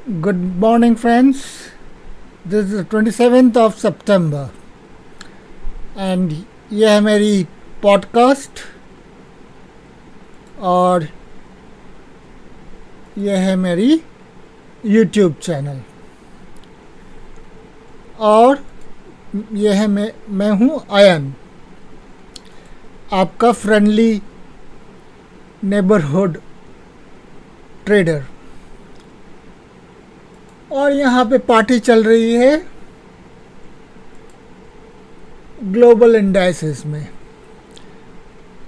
Good morning, friends. This is the 27th of September and ये है मेरी podcast और ये है मेरी यूट्यूब चैनल और ये है मैं हूँ आयन, आपका फ्रेंडली नेबरहुड ट्रेडर। और यहाँ पे पार्टी चल रही है ग्लोबल इंडाइसेस में।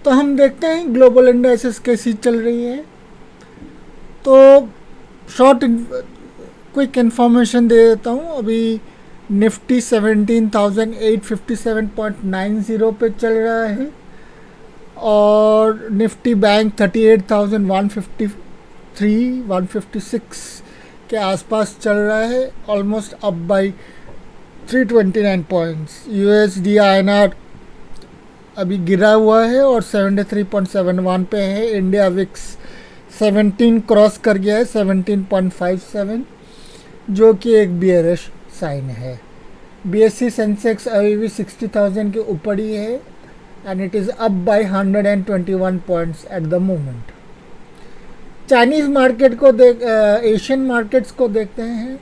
तो हम देखते हैं ग्लोबल इंडाइसेस कैसी चल रही है। तो शॉर्ट क्विक इन्फॉर्मेशन दे देता हूँ। अभी निफ्टी 17,857.90 पे चल रहा है और निफ्टी बैंक 38,153 156 के आसपास चल रहा है, almost up by 329 points. USD INR अभी गिरा हुआ है और 73.71 पे है। इंडिया विक्स 17 क्रॉस कर गया है, 17.57, जो कि एक बियरिश साइन है। बीएससी सेंसेक्स अभी भी 60,000 के ऊपर ही है and it is up by 121 points at the moment. Chinese market को एशियन मार्केट्स को देखते हैं,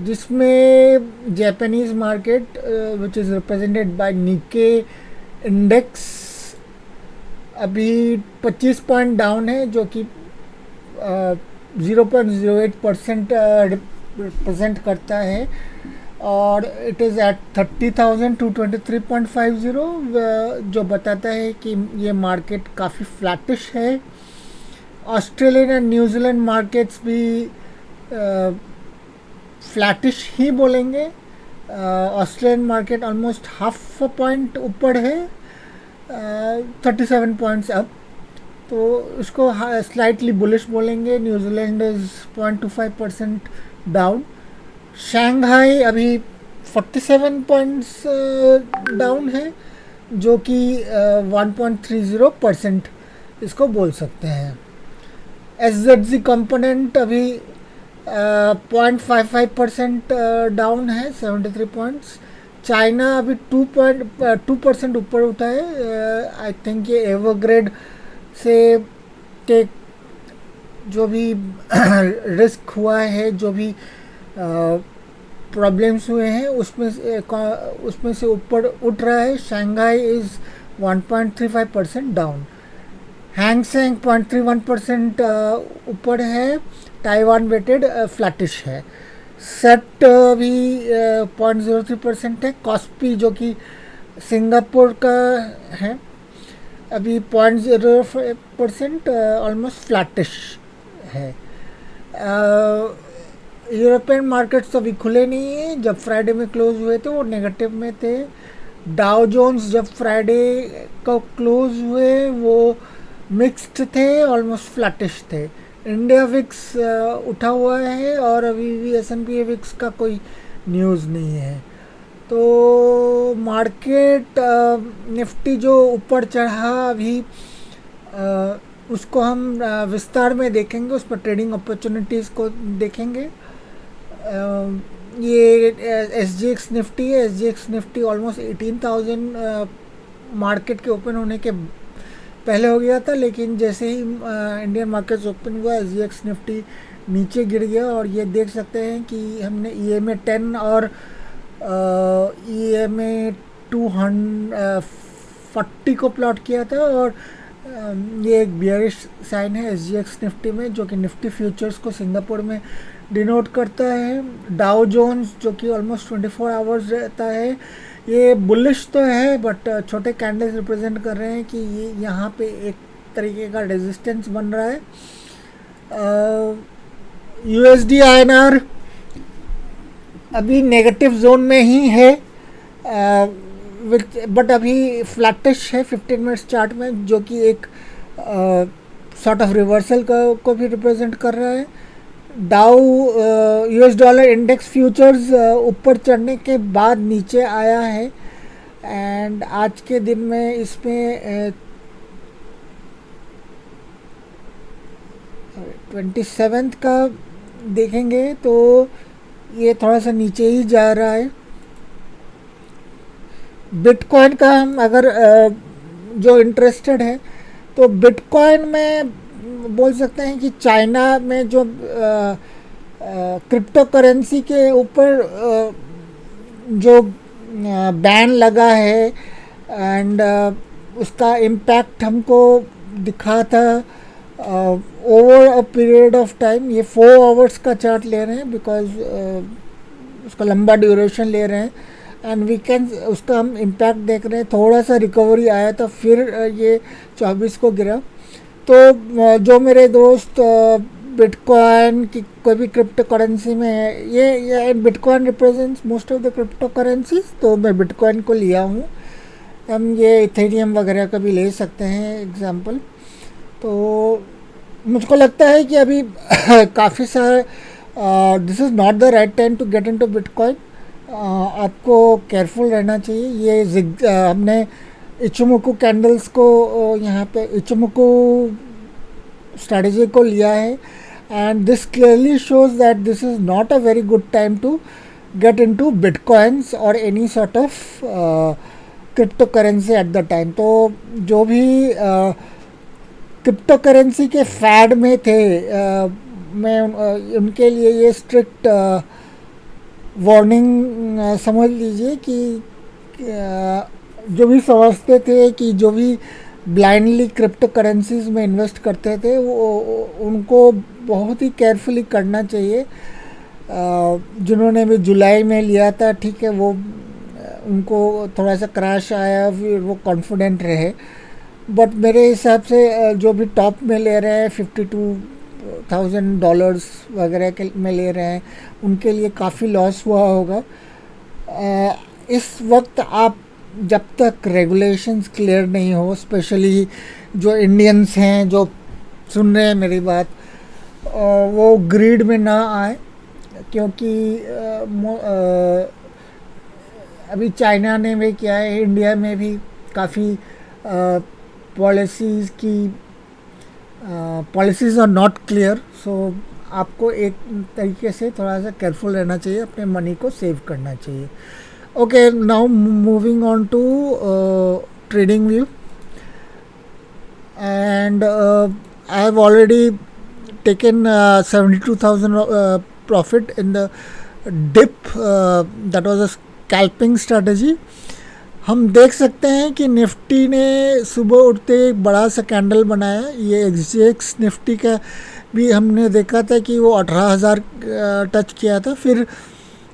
जिसमें Japanese market which is represented by निक्के इंडेक्स अभी 25 पॉइंट डाउन है, जो कि 0.08% रिप्रेजेंट करता है और इट इज़ एट 30,223.50, जो बताता है कि ये मार्केट काफ़ी फ्लैटिश है। ऑस्ट्रेलियन एंड न्यूजीलैंड मार्केट्स भी फ्लैटिश ही बोलेंगे। Australian market almost half point ऊपर है, 37 पॉइंट्स अप, तो इसको स्लाइटली बुलिश बोलेंगे। New Zealand is 0.25% down. शंघाई अभी 47 पॉइंट्स डाउन है, जो कि 1.30% इसको बोल सकते हैं। एसजेडजी कंपोनेंट अभी 0.55% डाउन है, 73 पॉइंट्स। चाइना अभी 2% ऊपर उठा है। आई थिंक ये एवरग्रेड से के जो भी रिस्क हुआ है, जो भी प्रॉब्लम्स हुए हैं, उसमें से ऊपर उठ रहा है। Shanghai is 1.35% down. हैंगसेंग 0.31% ऊपर है। ताइवान वेटेड फ्लैटिश है। सेट भी 0.03% है। कॉस्पी जो कि सिंगापुर का है अभी 0.05%, ऑलमोस्ट फ्लैटिश है। यूरोपियन मार्केट्स अभी खुले नहीं हैं। जब फ्राइडे में क्लोज हुए थे वो नेगेटिव में थे। डाउ जोन्स जब फ्राइडे को क्लोज हुए वो मिक्स्ड थे, ऑलमोस्ट फ्लैटिश थे। इंडिया विक्स उठा हुआ है और अभी भी S&P विक्स का कोई न्यूज़ नहीं है। तो मार्केट निफ्टी जो ऊपर चढ़ा अभी उसको हम विस्तार में देखेंगे, उस पर ट्रेडिंग अपॉर्चुनिटीज़ को देखेंगे। ये SGX निफ्टी है। SGX निफ्टी ऑलमोस्ट 18,000 मार्केट के ओपन होने के पहले हो गया था, लेकिन जैसे ही इंडियन मार्केट्स ओपन हुआ SGX निफ्टी नीचे गिर गया। और ये देख सकते हैं कि हमने EMA 10 और EMA 240 को प्लॉट किया था और ये एक बियरिश साइन है SGX निफ्टी में, जो कि निफ्टी फ्यूचर्स को सिंगापुर में डिनोट करता है। डाउ जोन्स जो कि ऑलमोस्ट 24 आवर्स रहता है, ये बुलिश तो है बट छोटे कैंडल्स रिप्रेजेंट कर रहे हैं कि ये यहाँ पे एक तरीके का रेजिस्टेंस बन रहा है। USD INR अभी नेगेटिव जोन में ही है, बट अभी फ्लैटिश है 15 मिनट्स चार्ट में, जो कि एक सॉर्ट ऑफ रिवर्सल को भी रिप्रेजेंट कर रहा है। डाउ US डॉलर इंडेक्स फ्यूचर्स ऊपर चढ़ने के बाद नीचे आया है एंड आज के दिन में इसमें 27 का देखेंगे तो ये थोड़ा सा नीचे ही जा रहा है। बिटकॉइन का हम अगर जो इंटरेस्टेड है तो बिटकॉइन में बोल सकते हैं कि चाइना में जो क्रिप्टो करेंसी के ऊपर जो बैन लगा है एंड उसका इम्पैक्ट हमको दिखा था over a period of time. ये 4 आवर्स का चार्ट ले रहे हैं बिकॉज उसका लंबा ड्यूरेशन ले रहे हैं एंड वीकेंड उसका हम इम्पैक्ट देख रहे हैं। थोड़ा सा रिकवरी आया था फिर ये 24 को गिरा। तो जो मेरे दोस्त बिटकॉइन की कोई भी क्रिप्टो करेंसी में है, ये bitcoin represents most of the crypto currencies, तो मैं बिटकॉइन को लिया हूँ। हम ये इथेरियम वगैरह का भी ले सकते हैं एग्जांपल। तो मुझको लगता है कि अभी काफ़ी सारा this is not the right time to get into bitcoin. आपको केयरफुल रहना चाहिए। ये हमने इचुमुकु कैंडल्स को यहाँ पे इचुमुकु स्ट्रैटेजी को लिया है and this clearly shows that this is not a very good time to get into bitcoins और any sort of cryptocurrency at the time. तो जो भी क्रिप्टो करेंसी के फैड में थे मैं उनके लिए ये स्ट्रिक्ट वार्निंग समझ लीजिए कि जो भी समझते थे कि जो भी ब्लाइंडली क्रिप्टो करेंसीज में इन्वेस्ट करते थे वो उनको बहुत ही केयरफुली करना चाहिए। जिन्होंने भी जुलाई में लिया था ठीक है, वो उनको थोड़ा सा क्रैश आया फिर वो कॉन्फिडेंट रहे, बट मेरे हिसाब से जो भी टॉप में ले रहे हैं $52,000 वगैरह के में ले रहे हैं उनके लिए काफ़ी लॉस हुआ होगा। इस वक्त आप जब तक रेगुलेशंस क्लियर नहीं हो, स्पेशली जो इंडियंस हैं जो सुन रहे हैं मेरी बात, वो ग्रीड में ना आए, क्योंकि अभी चाइना ने भी किया है, इंडिया में भी काफ़ी पॉलिसीज़ आर नॉट क्लियर। सो आपको एक तरीके से थोड़ा सा केयरफुल रहना चाहिए, अपने मनी को सेव करना चाहिए। Okay, now moving on to trading view and I have already taken 72,000 profit in the dip. That was a scalping strategy. हम देख सकते हैं कि निफ्टी ने सुबह उठते एक बड़ा सा कैंडल बनाया। ये एक्सजेक्स निफ्टी का भी हमने देखा था कि वो 18,000 टच किया था, फिर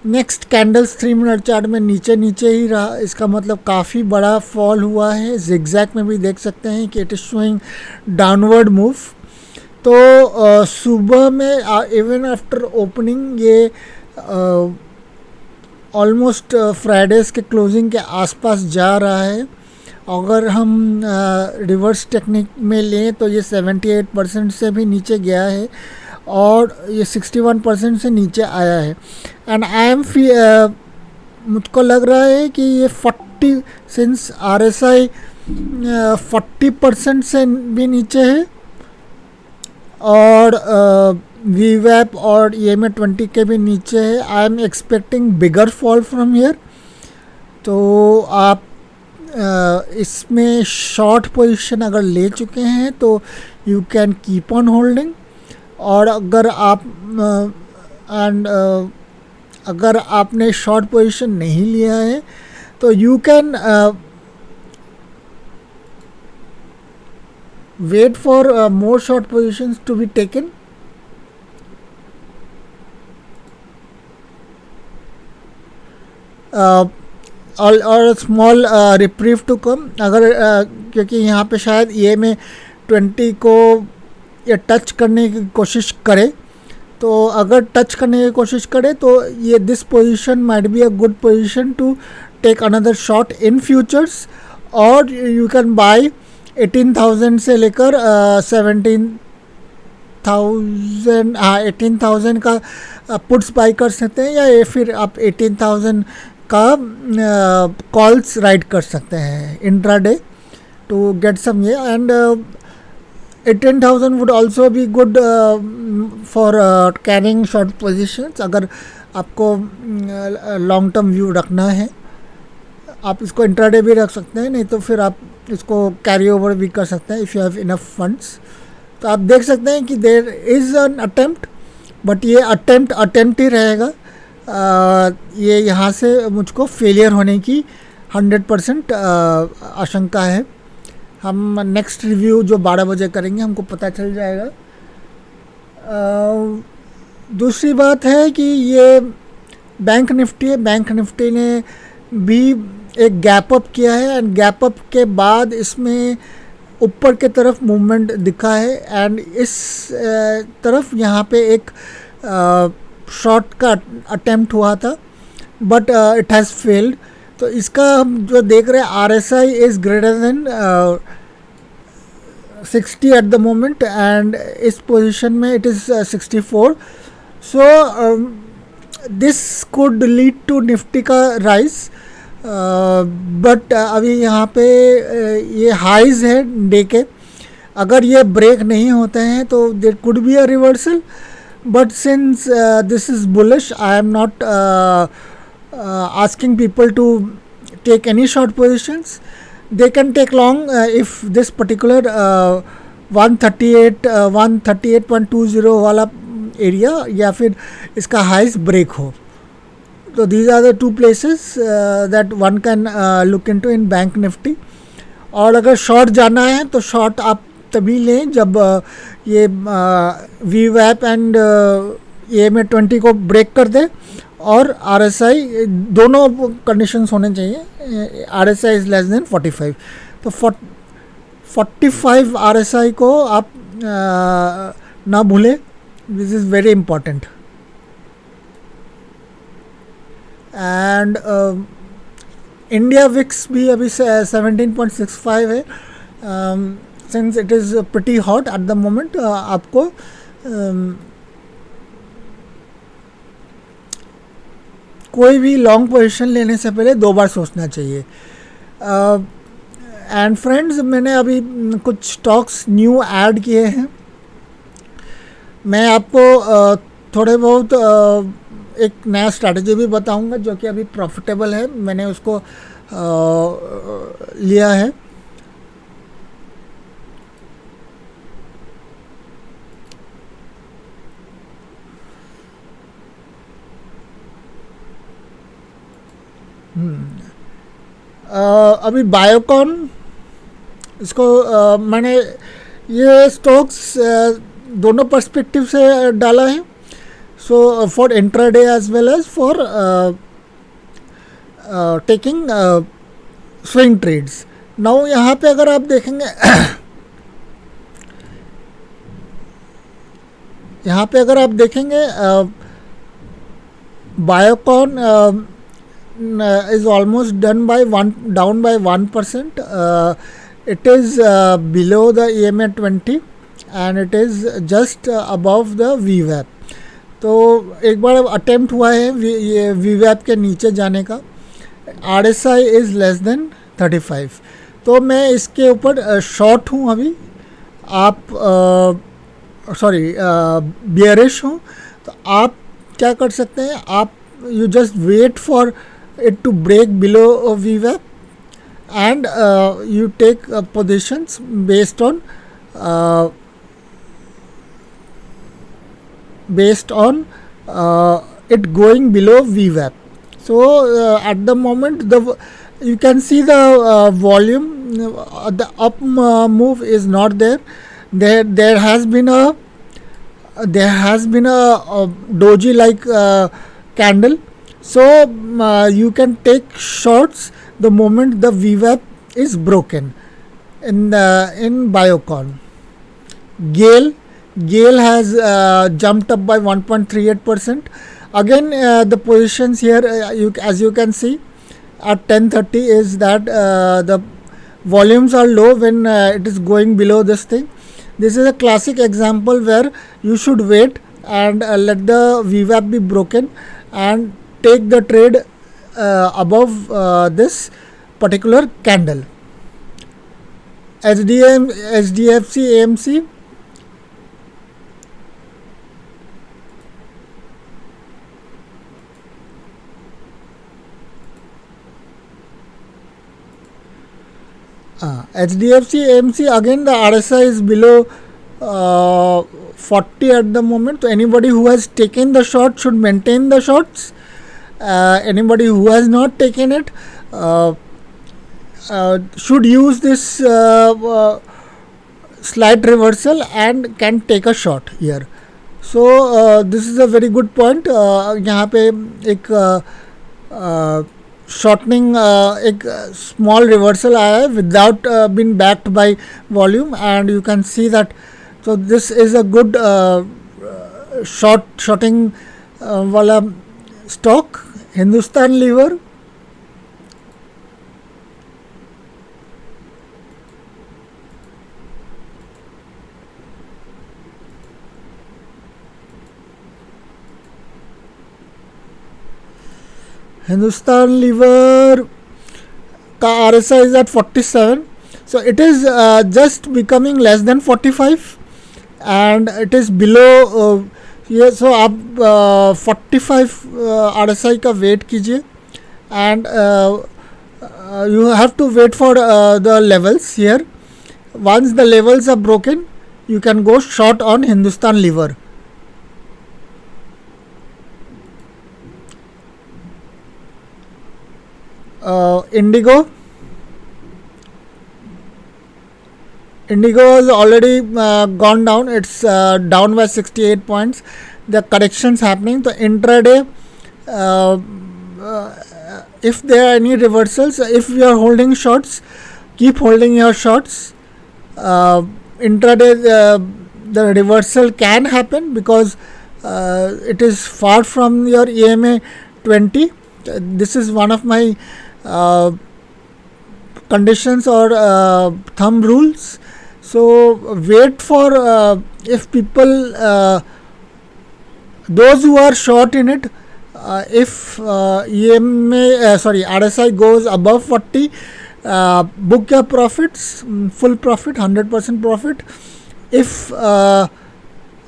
नेक्स्ट कैंडल्स 3 मिनट चार्ट में नीचे ही रहा। इसका मतलब काफ़ी बड़ा फॉल हुआ है। जिगजैग में भी देख सकते हैं कि it is showing downward move. तो सुबह में इवन आफ्टर ओपनिंग ये ऑलमोस्ट फ्राइडेज़ के क्लोजिंग के आसपास जा रहा है। अगर हम रिवर्स टेक्निक में लें तो ये 78% से भी नीचे गया है और ये 61% से नीचे आया है। एंड मुझको लग रहा है कि ये 40 सिंस RSI 40% से भी नीचे है और VWAP और EMA 20 के भी नीचे है। I am expecting bigger fall from here. तो आप इसमें शॉर्ट पोजीशन अगर ले चुके हैं तो you can keep on holding, और अगर आप अगर आपने शॉर्ट पोजीशन नहीं लिया है तो you can wait for more short positions to be taken. और स्मॉल रिप्रीव टू कम अगर क्योंकि यहाँ पे शायद EMA 20 को ये टच करने की कोशिश करे, तो अगर टच करने की कोशिश करे तो ये this position might be a good position to take another shot in futures, और यू कैन बाय 18,000 से लेकर 18,000 का पुट्स बाई कर सकते हैं, या फिर आप 18,000 का कॉल्स राइड कर सकते हैं इंट्राडे टू गेट सम ये। And 18,000 would also be good for carrying short positions. अगर आपको लॉन्ग टर्म व्यू रखना है, आप इसको इंट्राडे भी रख सकते हैं, नहीं तो फिर आप इसको कैरी ओवर भी कर सकते हैं if you have enough funds. तो आप देख सकते हैं कि there is an attempt, but ये अटेम्प्ट ही रहेगा. ये यहाँ से मुझको फेलियर होने की 100% आशंका है. हम नेक्स्ट रिव्यू जो 12 बजे करेंगे हमको पता चल जाएगा. दूसरी बात है कि ये बैंक निफ्टी है. बैंक निफ्टी ने भी एक गैप अप किया है एंड गैप अप के बाद इसमें ऊपर के तरफ मूवमेंट दिखा है एंड इस तरफ यहाँ पे एक शॉर्ट का अटेम्प्ट हुआ था, बट इट हैज़ फेल्ड. तो इसका हम जो देख रहे हैं RSI is greater than 60 at the moment and इस पोजीशन में it is 64. So this could lead to Nifty का राइज, बट अभी यहाँ पे ये हाइज है डे के. अगर ये ब्रेक नहीं होते हैं तो there could be a reversal, but since this is bullish I am not asking people to take any short positions. They can take long if this particular 138.20 वाला एरिया या फिर इसका हाइस्ट ब्रेक हो. तो these are the two places that one can look into in bank Nifty. और अगर short जाना है तो शॉर्ट आप तभी लें जब ये VWAP एंड EMA 20 को ब्रेक कर दे और RSI दोनों कंडीशंस होने चाहिए. RSI is less than 45. तो 45 RSI को आप ना भूलें. This is very important. And India VIX भी अभी 17.65 है. Since it is pretty hot eight the moment, आपको कोई भी लॉन्ग पोजीशन लेने से पहले 2 बार सोचना चाहिए. एंड फ्रेंड्स, मैंने अभी कुछ स्टॉक्स न्यू ऐड किए हैं. मैं आपको थोड़े बहुत एक नया स्ट्रैटेजी भी बताऊंगा जो कि अभी प्रॉफिटेबल है. मैंने उसको लिया है. अभी बायोकॉन, इसको मैंने ये स्टॉक्स दोनों पर्सपेक्टिव से डाला है. So for intraday as well as for taking swing trades. Now यहाँ पे अगर आप देखेंगे यहाँ पे अगर आप देखेंगे Biocon is almost down by 1%. It is below the EMA 20 and it is just above the VWAP. तो एक बार अटेम्प्ट हुआ है ये VWAP के नीचे जाने का. RSI is less than 35. तो मैं इसके ऊपर शॉर्ट हूँ अभी. आप बियरिश हूँ. तो आप क्या कर सकते हैं, आप you just wait for it to break below VWAP and you take positions based on it going below VWAP. So at the moment you can see the volume, the up move is not there. There has been a doji like candle. So you can take shorts the moment the VWAP is broken. In Biocon, GAIL has jumped up by 1.38%. Again, the positions here, as you can see, at 10:30 is that the volumes are low when it is going below this thing. This is a classic example where you should wait and let the VWAP be broken and take the trade above this particular candle. HDFC AMC HDFC AMC, again the RSI is below 40 at the moment. So anybody who has taken the short should maintain the shorts. Anybody who has not taken it should use this slight reversal and can take a short here. So this is a very good point. यहाँ पे एक shortening एक small reversal आया है without being backed by volume, and you can see that. So this is a good shorting वाला stock. Hindustan Lever, Hindustan Lever का RSI is at 47. So it is just becoming less than 45 and it is below ये. सो आप 45 RSI का wait कीजिए and you have to wait for the levels here. Once the levels are broken, you can go short on Hindustan Lever. Indigo has already gone down. It's down by 68 points. The corrections happening. So intraday, if there are any reversals, if you are holding shorts, keep holding your shorts. Intraday, the reversal can happen because it is far from your EMA 20. This is one of my conditions or thumb rules. So wait for if people, those who are short in it, if RSI goes above 40, book your profits, full profit, 100% profit. If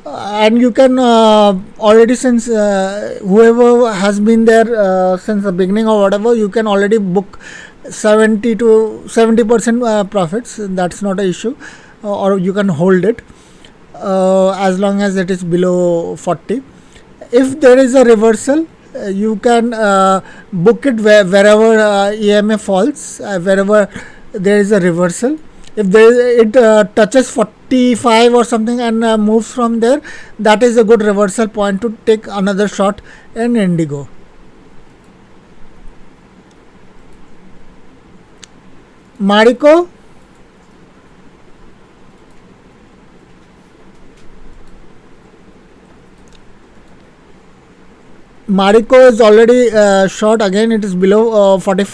and you can already, since whoever has been there since the beginning or whatever, you can already book 70% profits. That's not an issue. Or you can hold it as long as it is below 40. If there is a reversal, you can book it wherever EMA falls, wherever there is a reversal. If it touches 45 or something and moves from there, that is a good reversal point to take another shot in Indigo. Marico, is already short. Again, it is below 40,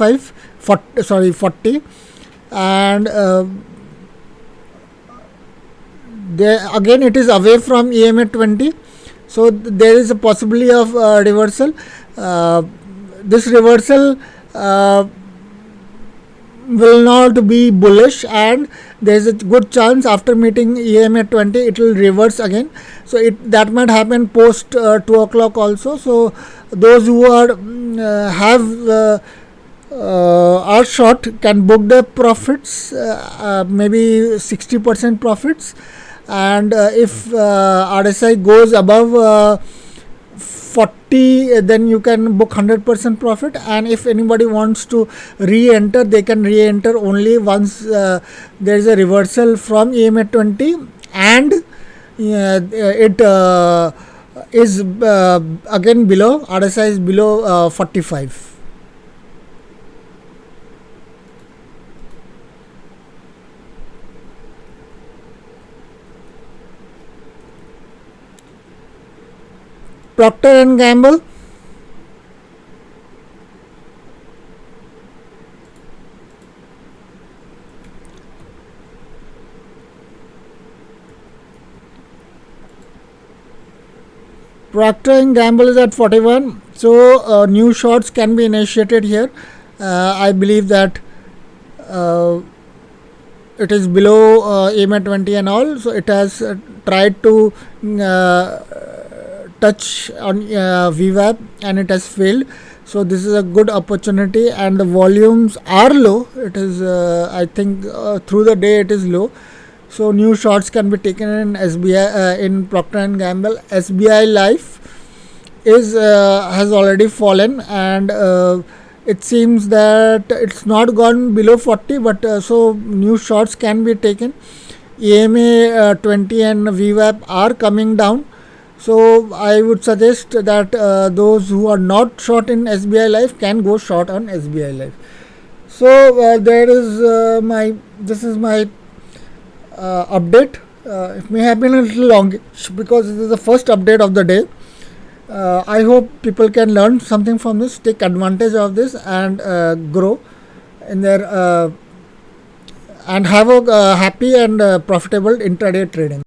and again it is away from EMA 20. So there is a possibility of reversal. This reversal will not be bullish, and there is a good chance after meeting EMA 20 it will reverse again. So that might happen post 2 o'clock also. So those who are short can book their profits, maybe 60% profits, and if RSI goes above 40, then you can book 100% profit. And if anybody wants to re-enter, they can re-enter only once there is a reversal from EMA 20 and it is again below, RSI is below 45. Procter and Gamble, is at 41. So new shorts can be initiated here. I believe that it is below EMA 20 and all. So it has tried to touch on VWAP and it has failed. So this is a good opportunity, and the volumes are low. It is I think through the day it is low. So new shots can be taken in SBI in Procter and Gamble. SBI Life is has already fallen, and it seems that it's not gone below 40, but so new shots can be taken. EMA 20 and VWAP are coming down, so I would suggest that those who are not short in SBI Life can go short on SBI Life. So there is this is my update. It may have been a little long because this is the first update of the day. I hope people can learn something from this, take advantage of this, and grow in their and have a happy and profitable intraday trading.